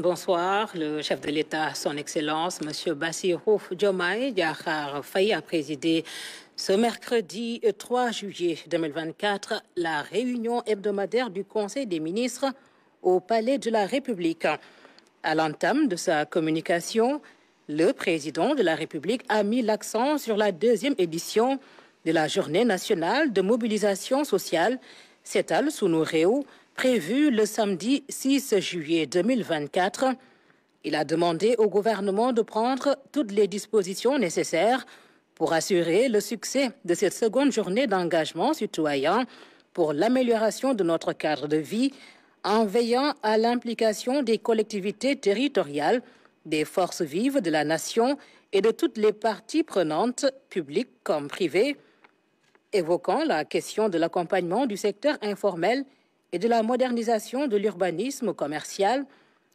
Bonsoir, le chef de l'État, son Excellence, M. Bassirou Diomaye Diakhar Faye a présidé ce mercredi 3 juillet 2024 la réunion hebdomadaire du Conseil des ministres au Palais de la République. À l'entame de sa communication, le président de la République a mis l'accent sur la deuxième édition de la Journée nationale de mobilisation sociale, Setal Sunu Réew, prévu le samedi 6 juillet 2024. Il a demandé au gouvernement de prendre toutes les dispositions nécessaires pour assurer le succès de cette seconde journée d'engagement citoyen pour l'amélioration de notre cadre de vie, en veillant à l'implication des collectivités territoriales, des forces vives de la nation et de toutes les parties prenantes, publiques comme privées, évoquant la question de l'accompagnement du secteur informel et de la modernisation de l'urbanisme commercial.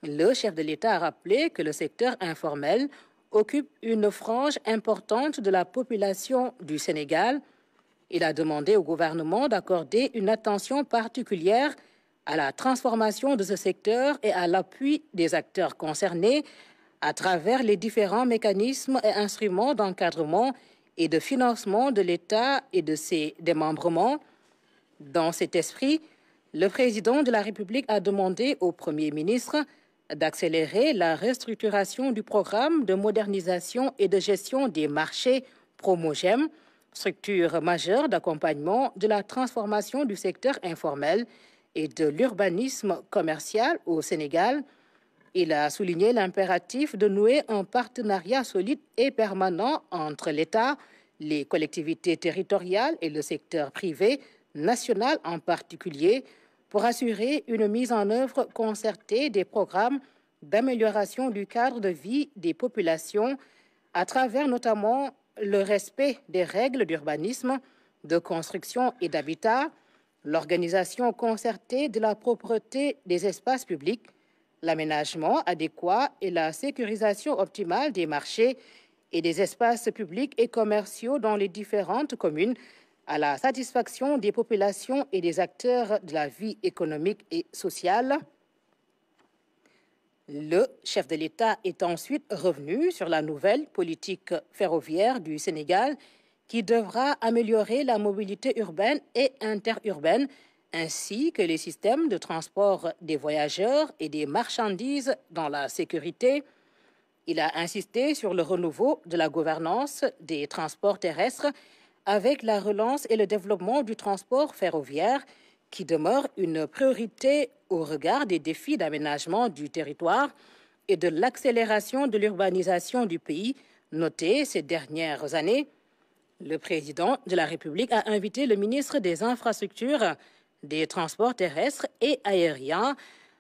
Le chef de l'État a rappelé que le secteur informel occupe une frange importante de la population du Sénégal. Il a demandé au gouvernement d'accorder une attention particulière à la transformation de ce secteur et à l'appui des acteurs concernés à travers les différents mécanismes et instruments d'encadrement et de financement de l'État et de ses démembrements. Dans cet esprit, le président de la République a demandé au Premier ministre d'accélérer la restructuration du programme de modernisation et de gestion des marchés Promogem, structure majeure d'accompagnement de la transformation du secteur informel et de l'urbanisme commercial au Sénégal. Il a souligné l'impératif de nouer un partenariat solide et permanent entre l'État, les collectivités territoriales et le secteur privé, national en particulier, pour assurer une mise en œuvre concertée des programmes d'amélioration du cadre de vie des populations à travers notamment le respect des règles d'urbanisme, de construction et d'habitat, l'organisation concertée de la propreté des espaces publics, l'aménagement adéquat et la sécurisation optimale des marchés et des espaces publics et commerciaux dans les différentes communes, à la satisfaction des populations et des acteurs de la vie économique et sociale. Le chef de l'État est ensuite revenu sur la nouvelle politique ferroviaire du Sénégal qui devra améliorer la mobilité urbaine et interurbaine ainsi que les systèmes de transport des voyageurs et des marchandises dans la sécurité. Il a insisté sur le renouveau de la gouvernance des transports terrestres avec la relance et le développement du transport ferroviaire qui demeure une priorité au regard des défis d'aménagement du territoire et de l'accélération de l'urbanisation du pays notée ces dernières années. Le président de la République a invité le ministre des Infrastructures, des Transports terrestres et aériens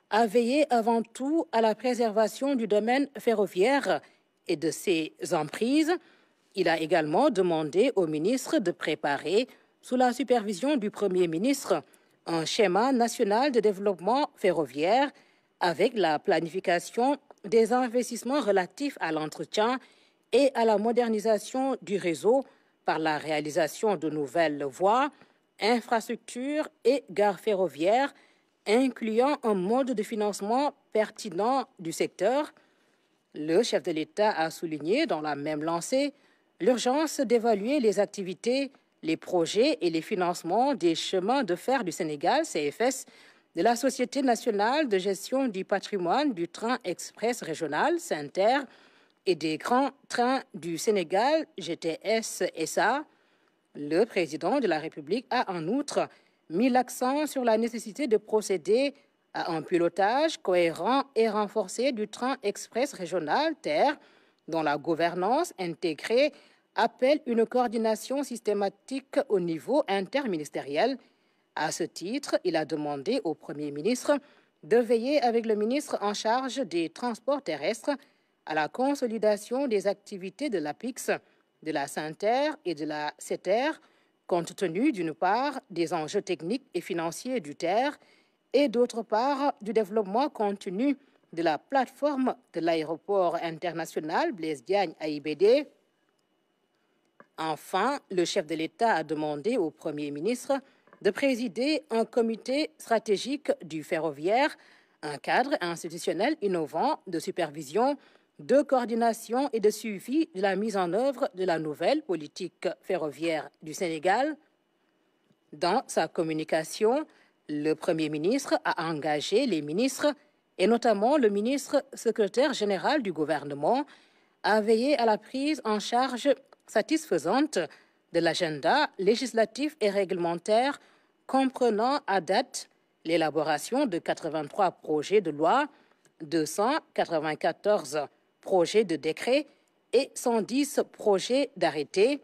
à veiller avant tout à la préservation du domaine ferroviaire et de ses emprises. Il a également demandé au ministre de préparer, sous la supervision du Premier ministre, un schéma national de développement ferroviaire avec la planification des investissements relatifs à l'entretien et à la modernisation du réseau par la réalisation de nouvelles voies, infrastructures et gares ferroviaires, incluant un mode de financement pertinent du secteur. Le chef de l'État a souligné dans la même lancée l'urgence d'évaluer les activités, les projets et les financements des chemins de fer du Sénégal, CFS, de la Société nationale de gestion du patrimoine du train express régional, SENTER, et des grands trains du Sénégal, GTS SA. Le président de la République a en outre mis l'accent sur la nécessité de procéder à un pilotage cohérent et renforcé du train express régional TER, dont la gouvernance intégrée appelle une coordination systématique au niveau interministériel. À ce titre, il a demandé au Premier ministre de veiller avec le ministre en charge des transports terrestres à la consolidation des activités de l'APIX, de la SENTER et de la SETER, compte tenu d'une part des enjeux techniques et financiers du TER et d'autre part du développement continu de la plateforme de l'aéroport international Blaise Diagne AIBD. Enfin, le chef de l'État a demandé au Premier ministre de présider un comité stratégique du ferroviaire Un cadre institutionnel innovant de supervision, de coordination et de suivi de la mise en œuvre de la nouvelle politique ferroviaire du Sénégal. Dans sa communication, le Premier ministre a engagé les ministres, et notamment le ministre secrétaire général du gouvernement, à veiller à la prise en charge satisfaisante de l'agenda législatif et réglementaire comprenant à date l'élaboration de 83 projets de loi, 294 projets de décret et 110 projets d'arrêté.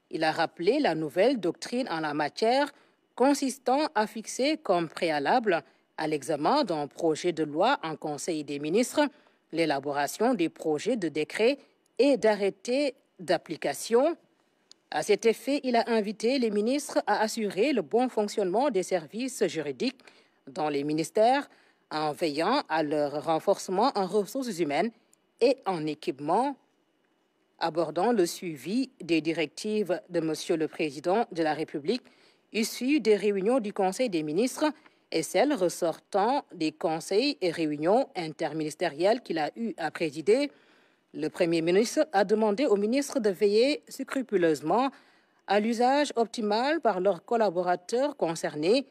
Il a rappelé la nouvelle doctrine en la matière consistant à fixer comme préalable à l'examen d'un projet de loi en Conseil des ministres l'élaboration des projets de décret et d'arrêté d'application. À cet effet, il a invité les ministres à assurer le bon fonctionnement des services juridiques dans les ministères en veillant à leur renforcement en ressources humaines et en équipement. Abordant le suivi des directives de Monsieur le Président de la République issues des réunions du Conseil des ministres et celles ressortant des conseils et réunions interministérielles qu'il a eu à présider, le Premier ministre a demandé aux ministres de veiller scrupuleusement à l'usage optimal par leurs collaborateurs concernés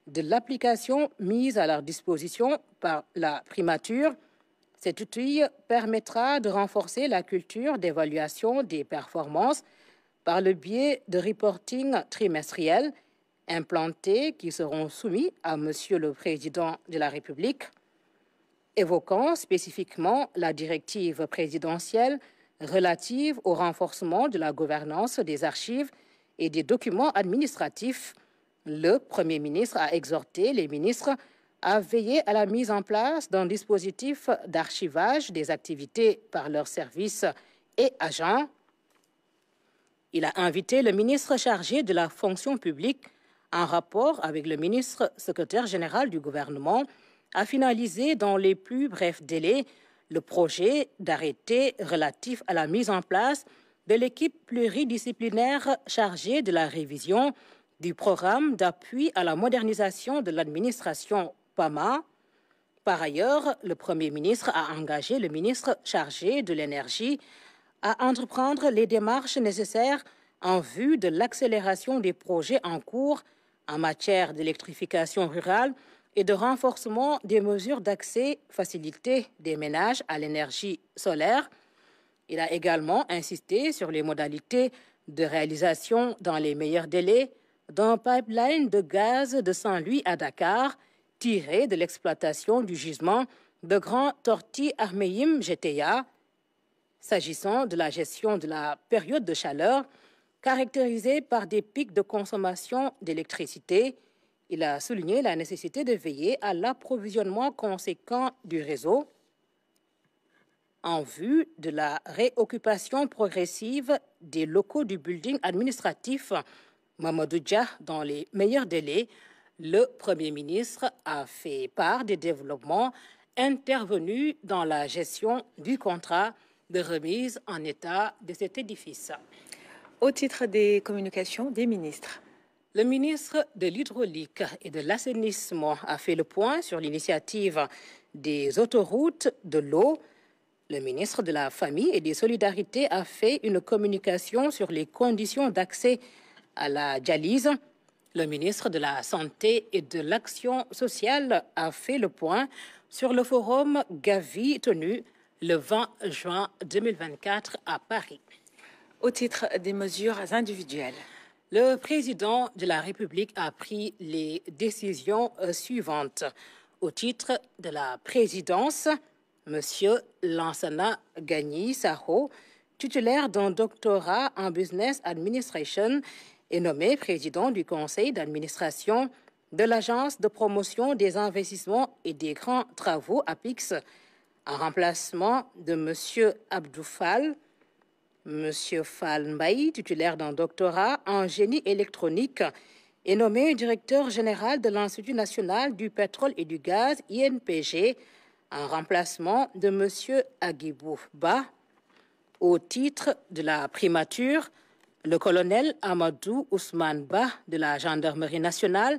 de l'application mise à leur disposition par la primature. Cet outil permettra de renforcer la culture d'évaluation des performances par le biais de reporting trimestriels implantés qui seront soumis à Monsieur le Président de la République. Évoquant spécifiquement la directive présidentielle relative au renforcement de la gouvernance des archives et des documents administratifs, le Premier ministre a exhorté les ministres à veiller à la mise en place d'un dispositif d'archivage des activités par leurs services et agents. Il a invité le ministre chargé de la fonction publique, en rapport avec le ministre secrétaire général du gouvernement, à finaliser dans les plus brefs délais le projet d'arrêté relatif à la mise en place de l'équipe pluridisciplinaire chargée de la révision du programme d'appui à la modernisation de l'administration PAMA. Par ailleurs, le Premier ministre a engagé le ministre chargé de l'énergie à entreprendre les démarches nécessaires en vue de l'accélération des projets en cours en matière d'électrification rurale et de renforcement des mesures d'accès facilité des ménages à l'énergie solaire. Il a également insisté sur les modalités de réalisation dans les meilleurs délais d'un pipeline de gaz de Saint-Louis à Dakar, tiré de l'exploitation du gisement de Grand Tortue Ahmeyim GTA. S'agissant de la gestion de la période de chaleur, caractérisée par des pics de consommation d'électricité, il a souligné la nécessité de veiller à l'approvisionnement conséquent du réseau en vue de la réoccupation progressive des locaux du building administratif Mamadou Dia dans les meilleurs délais. Le Premier ministre a fait part des développements intervenus dans la gestion du contrat de remise en état de cet édifice. Au titre des communications des ministres. Le ministre de l'Hydraulique et de l'Assainissement a fait le point sur l'initiative des autoroutes de l'eau. Le ministre de la Famille et des Solidarités a fait une communication sur les conditions d'accès à la dialyse. Le ministre de la Santé et de l'Action sociale a fait le point sur le forum Gavi tenu le 20 juin 2024 à Paris. Au titre des mesures individuelles. Le président de la République a pris les décisions suivantes. Au titre de la présidence, M. Lansana Gagny Sakho, titulaire d'un doctorat en Business Administration, est nommé président du conseil d'administration de l'Agence de promotion des investissements et des grands travaux APIX, en remplacement de M. Abdou Fall. M. Fall Mbaye, titulaire d'un doctorat en génie électronique, est nommé directeur général de l'Institut national du pétrole et du gaz, INPG, en remplacement de M. Agibou Ba. Au titre de la primature, le colonel Amadou Ousmane Ba de la Gendarmerie nationale,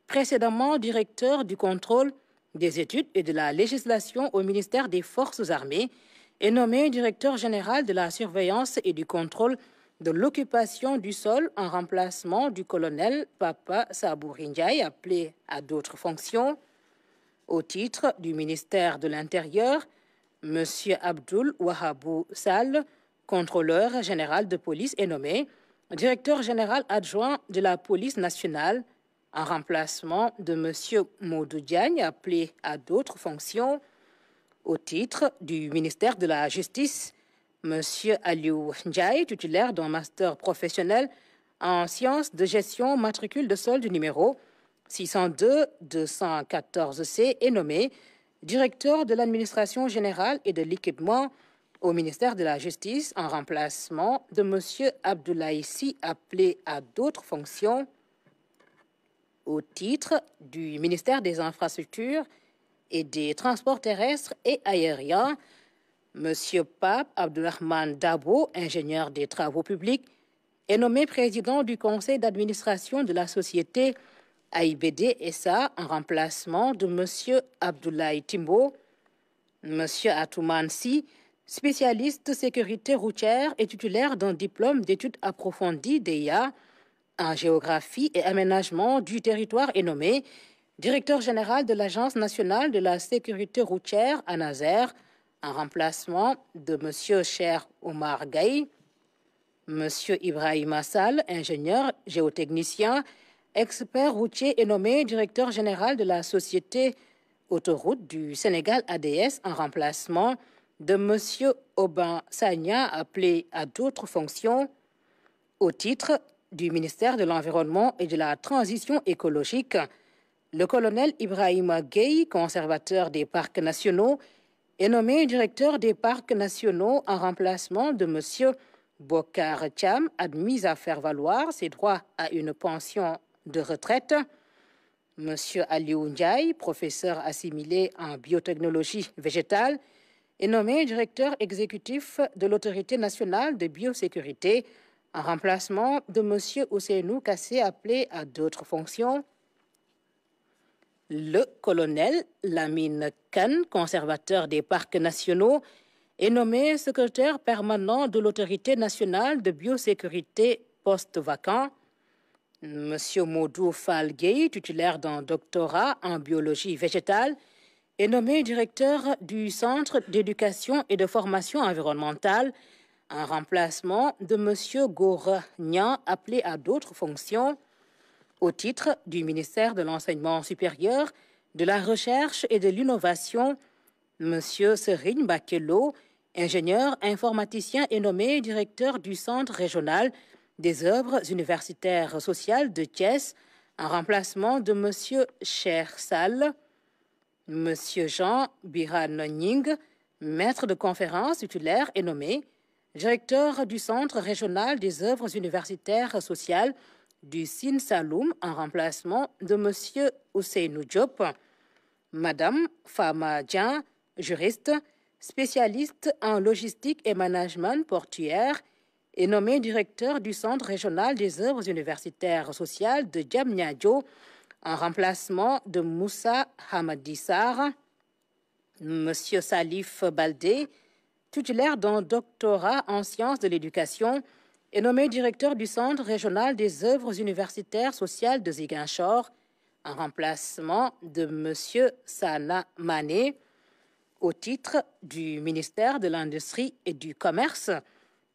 précédemment directeur du contrôle des études et de la législation au ministère des Forces armées est nommé directeur général de la surveillance et du contrôle de l'occupation du sol en remplacement du colonel Papa Sabouri Ndiaye, appelé à d'autres fonctions. Au titre du ministère de l'Intérieur, M. Abdul Wahabou Sall, contrôleur général de police, est nommé directeur général adjoint de la police nationale en remplacement de M. Modou Diagne, appelé à d'autres fonctions. Au titre du ministère de la Justice, M. Aliou Ndiaye, titulaire d'un master professionnel en sciences de gestion matricule de solde numéro 602-214C, est nommé directeur de l'administration générale et de l'équipement au ministère de la Justice en remplacement de M. Abdoulaye Sy, appelé à d'autres fonctions. Au titre du ministère des Infrastructures et des Transports terrestres et aériens, M. Pape Abdourahmane Dabo, ingénieur des travaux publics, est nommé président du conseil d'administration de la société AIBD SA en remplacement de M. Abdoulaye Timbo. M. Atouman Sy, spécialiste sécurité routière et titulaire d'un diplôme d'études approfondies DEA en géographie et aménagement du territoire, est nommé directeur général de l'Agence nationale de la sécurité routière ANASER en remplacement de M. Cher Omar Gaye. M. Ibrahim Assal, ingénieur géotechnicien, expert routier, est nommé directeur général de la société Autoroute du Sénégal ADS en remplacement de M. Aubin Sagna, appelé à d'autres fonctions. Au titre du ministère de l'Environnement et de la Transition écologique, le colonel Ibrahima Gueye, conservateur des parcs nationaux, est nommé directeur des parcs nationaux en remplacement de M. Bokar Cham, admis à faire valoir ses droits à une pension de retraite. M. Aliou Ndiaye, professeur assimilé en biotechnologie végétale, est nommé directeur exécutif de l'Autorité nationale de biosécurité en remplacement de M. Ousseynou Kassé, appelé à d'autres fonctions. Le colonel Lamine Kane, conservateur des parcs nationaux, est nommé secrétaire permanent de l'Autorité nationale de biosécurité post-vacant. M. Modou Fall Gueye, titulaire d'un doctorat en biologie végétale, est nommé directeur du Centre d'éducation et de formation environnementale en remplacement de M. Gora Nian, appelé à d'autres fonctions. Au titre du ministère de l'Enseignement supérieur, de la Recherche et de l'Innovation, M. Serigne Bakelo, ingénieur informaticien, est nommé directeur du Centre régional des œuvres universitaires sociales de Thiès en remplacement de M. Cher Sall. M. Jean Biran Ning, maître de conférence titulaire, est nommé directeur du Centre régional des œuvres universitaires sociales du Sine Saloum en remplacement de M. Ousseynou Diop. Madame Fama Dian, juriste, spécialiste en logistique et management portuaire, est nommée directeur du Centre régional des œuvres universitaires sociales de Diamniadio en remplacement de Moussa Hamadi Sarr. M. Salif Baldé, titulaire d'un doctorat en sciences de l'éducation, est nommé directeur du Centre régional des œuvres universitaires sociales de Ziguinchor en remplacement de M. Sana Mané. Au titre du ministère de l'Industrie et du Commerce,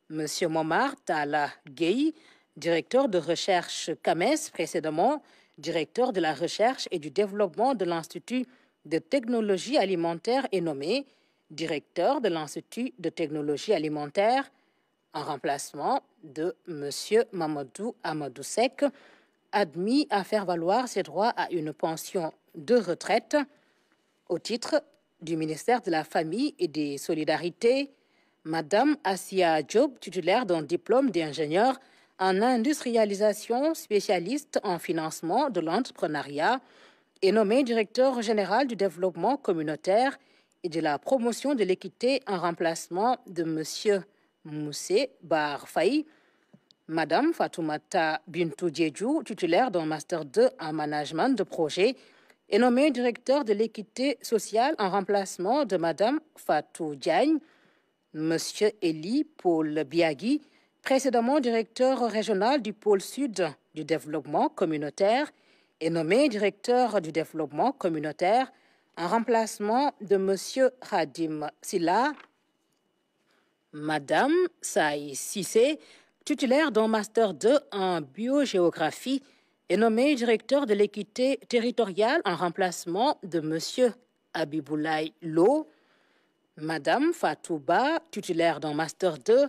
M. Momar Tala Gueye, directeur de recherche CAMES, précédemment directeur de la recherche et du développement de l'Institut de technologie alimentaire, est nommé directeur de l'Institut de technologie alimentaire en remplacement de M. Mamadou Amadou Sek, admis à faire valoir ses droits à une pension de retraite. Au titre du ministère de la Famille et des Solidarités, Madame Assia Diop, titulaire d'un diplôme d'ingénieur en industrialisation, spécialiste en financement de l'entrepreneuriat, est nommée directeur général du développement communautaire et de la promotion de l'équité en remplacement de M. Moussé Bar Faye. Madame Fatoumata Bintou Diédjou, titulaire d'un master 2 en management de projet, est nommé directeur de l'équité sociale en remplacement de Madame Fatou Diagne. Monsieur Elie Paul Biagui, précédemment directeur régional du pôle sud du développement communautaire, est nommé directeur du développement communautaire en remplacement de Monsieur Khadim Silla. Madame Saï Sissé, titulaire d'un Master 2 en biogéographie, est nommé directeur de l'équité territoriale en remplacement de Monsieur Abiboulaye Lo. Madame Fatouba, titulaire d'un Master 2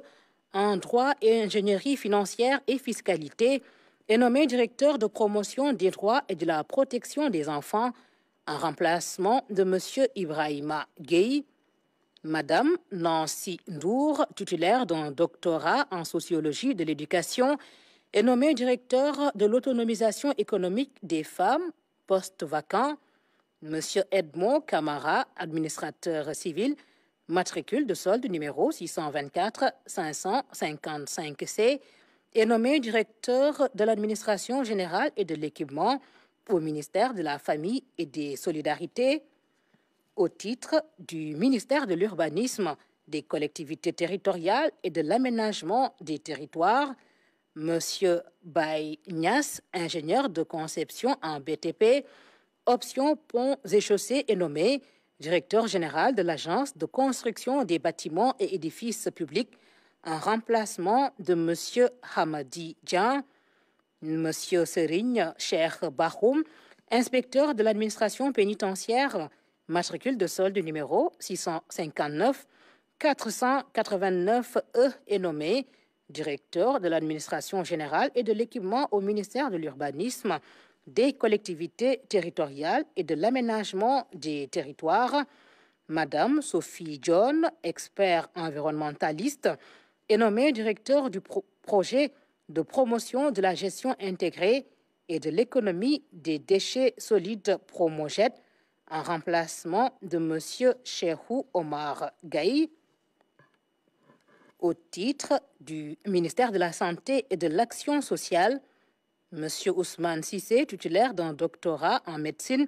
en droit et ingénierie financière et fiscalité, est nommée directeur de promotion des droits et de la protection des enfants en remplacement de Monsieur Ibrahima Gueye. Madame Nancy Ndour, titulaire d'un doctorat en sociologie de l'éducation, est nommée directeur de l'autonomisation économique des femmes, poste vacant. Monsieur Edmond Camara, administrateur civil, matricule de solde numéro 624-555C, est nommé directeur de l'administration générale et de l'équipement au ministère de la Famille et des Solidarités, au titre du ministère de l'Urbanisme, des collectivités territoriales et de l'aménagement des territoires. Monsieur Baye Nias, ingénieur de conception en BTP, option ponts et chaussées, est nommé directeur général de l'Agence de construction des bâtiments et édifices publics en remplacement de Monsieur Hamadi Dian. Monsieur Serigne Cheikh Bahoum, inspecteur de l'administration pénitentiaire, matricule de solde numéro 659-489E, est nommé directeur de l'administration générale et de l'équipement au ministère de l'Urbanisme, des collectivités territoriales et de l'aménagement des territoires. Madame Sophie John, expert environnementaliste, est nommée directeur du projet de promotion de la gestion intégrée et de l'économie des déchets solides Promojet, en remplacement de Monsieur Cheikhou Omar Gaye. Au titre du ministère de la Santé et de l'Action sociale, Monsieur Ousmane Sissé, titulaire d'un doctorat en médecine,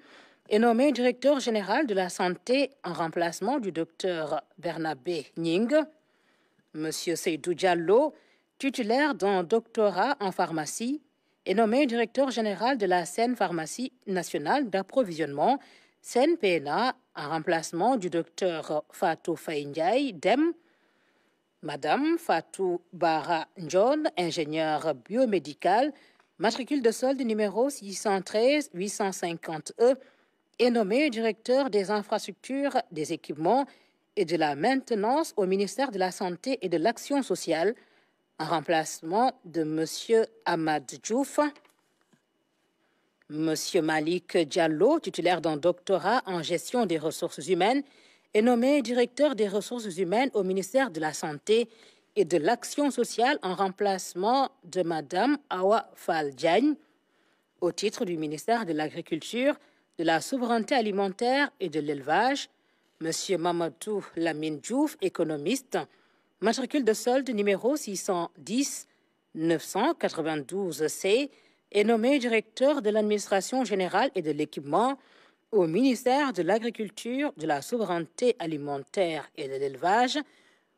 est nommé directeur général de la santé en remplacement du docteur Bernabé Ning. Monsieur Seydou Diallo, titulaire d'un doctorat en pharmacie, est nommé directeur général de la Seine Pharmacie nationale d'approvisionnement, Seine PNA, en remplacement du docteur Fatou Faye Ndiaye, DEM. Madame Fatou Bara Njon, ingénieure biomédicale, matricule de solde numéro 613-850E, est nommée directeur des infrastructures, des équipements et de la maintenance au ministère de la Santé et de l'Action sociale, en remplacement de Monsieur Ahmad Diouf. Monsieur Malik Diallo, titulaire d'un doctorat en gestion des ressources humaines, est nommé directeur des ressources humaines au ministère de la Santé et de l'Action sociale en remplacement de Madame Awa Fall Diagne, au titre du ministère de l'Agriculture, de la Souveraineté alimentaire et de l'Élevage. Monsieur Mamadou Lamine Diouf, économiste, matricule de solde numéro 610-992C, est nommé directeur de l'administration générale et de l'équipement au ministère de l'Agriculture, de la Souveraineté alimentaire et de l'Élevage,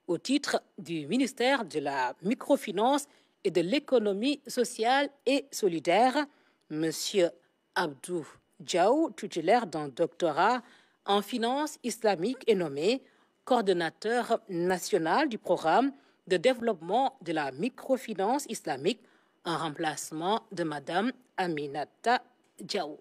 au titre du ministère de la Microfinance et de l'Économie sociale et solidaire. Monsieur Abdou Diaw, titulaire d'un doctorat en finance islamique, est nommé coordonnateur national du programme de développement de la microfinance islamique en remplacement de Madame Aminata Diaw.